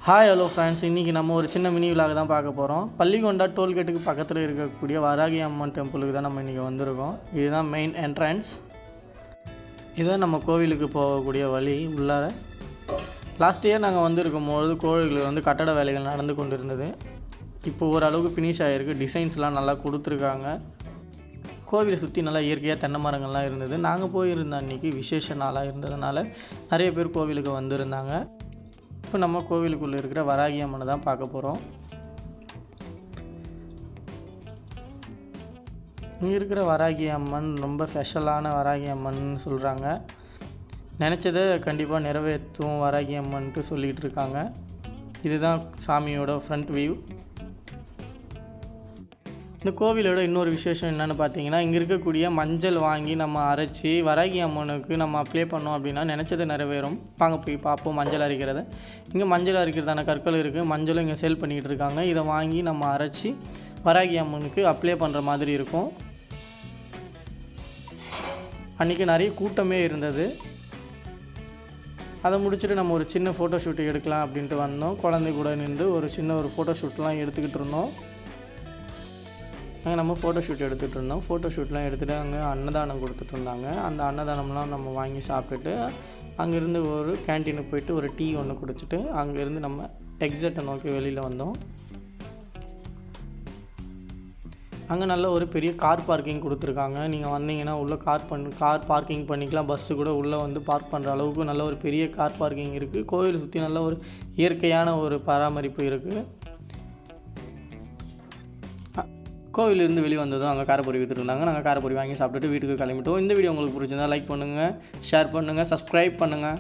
Hi hello friends, இன்றைக்கி நம்ம ஒரு சின்ன மினி விலாக தான் பார்க்க போகிறோம். பள்ளிகொண்டா டோல்கேட்டுக்கு பக்கத்தில் இருக்கக்கூடிய வராகி அம்மன் டெம்பிளுக்கு தான் நம்ம இன்றைக்கி வந்திருக்கோம். இதுதான் மெயின் என்ட்ரன்ஸ். இதுதான் நம்ம கோவிலுக்கு போகக்கூடிய வழி. உள்ளார லாஸ்ட் இயர் நாங்கள் வந்திருக்கும்போது கோவிலில் கட்டட வேலைகள் நடந்து கொண்டு இருந்தது. இப்போ ஓரளவுக்கு ஃபினிஷ் ஆகிருக்கு. டிசைன்ஸ்லாம் நல்லா கொடுத்துருக்காங்க. கோவிலை சுற்றி நல்லா இயற்கையாக தென்னை மரங்கள்லாம் இருந்தது. நாங்கள் போயிருந்த அன்றைக்கி விசேஷ நாளாக இருந்ததுனால நிறைய பேர் கோவிலுக்கு வந்திருந்தாங்க. இப்போ நம்ம கோவிலுக்குள்ளே இருக்கிற வராகி அம்மனை தான் பார்க்க போகிறோம். இங்கே இருக்கிற வராகி அம்மன் ரொம்ப ஸ்பெஷலான வராகி அம்மன் சொல்கிறாங்க. நினச்சதை கண்டிப்பாக நிறைவேற்றும் வராகி அம்மன்ட்டு சொல்லிகிட்டு இருக்காங்க. இதுதான் சாமியோட ஃப்ரண்ட் வியூ. இந்த கோவிலோட இன்னொரு விசேஷம் என்னென்னு பார்த்தீங்கன்னா, இங்கே இருக்கக்கூடிய மஞ்சள் வாங்கி நம்ம அரைச்சி வராகி அம்மனுக்கு நம்ம அப்ளை பண்ணோம் அப்படின்னா நினச்சது நிறைவேறும். வாங்க போய் பார்ப்போம் மஞ்சள் அரைக்கிறத. இங்கே மஞ்சள் அரைக்கிறதான கற்கள் இருக்குது. மஞ்சளும் இங்கே சேல் பண்ணிகிட்டு இருக்காங்க. இதை வாங்கி நம்ம அரைச்சி வராகி அம்மனுக்கு அப்ளை பண்ணுற மாதிரி இருக்கும். அன்றைக்கி நிறைய கூட்டமே இருந்தது. அதை முடிச்சுட்டு நம்ம ஒரு சின்ன ஃபோட்டோ ஷூட் எடுக்கலாம் அப்படின்ட்டு வந்தோம். குழந்தை கூட நின்று ஒரு ஃபோட்டோ ஷூட்லாம் எடுத்துக்கிட்டு இருந்தோம். நம்ம ஃபோட்டோ ஷூட் எடுத்துகிட்டு இருந்தோம். ஃபோட்டோ ஷூட்லாம் எடுத்துகிட்டு அங்கே அன்னதானம் கொடுத்துட்ருந்தாங்க. அந்த அன்னதானம்லாம் நம்ம வாங்கி சாப்பிட்டுட்டு அங்கேருந்து ஒரு கேன்டீனுக்கு போயிட்டு ஒரு டீ ஒன்று குடிச்சிட்டு அங்கேருந்து நம்ம எக்ஸிட்டை நோக்கி வெளியில் வந்தோம். அங்கே நல்ல ஒரு பெரிய கார் பார்க்கிங் கொடுத்துருக்காங்க. நீங்கள் வந்தீங்கன்னா உள்ளே கார் பார்க்கிங் பண்ணிக்கலாம். பஸ்ஸு கூட உள்ளே பார்க் பண்ணுற அளவுக்கு நல்ல ஒரு பெரிய கார் பார்க்கிங் இருக்குது. கோவிலை சுற்றி நல்ல ஒரு இயற்கையான ஒரு பராமரிப்பு இருக்குது. கோவிலிருந்து வெளியே வந்ததும் அங்கே காரப்பொரி விற்றுருந்தாங்க. நாங்கள் காரப்பொரி வாங்கி சாப்பிட்டுட்டு வீட்டுக்கு கிளம்பிட்டோம். இந்த வீடியோ உங்களுக்கு பிடிச்சிருந்தா லைக் பண்ணுங்கள், ஷேர் பண்ணுங்கள், சப்ஸ்கிரைப் பண்ணுங்கள்.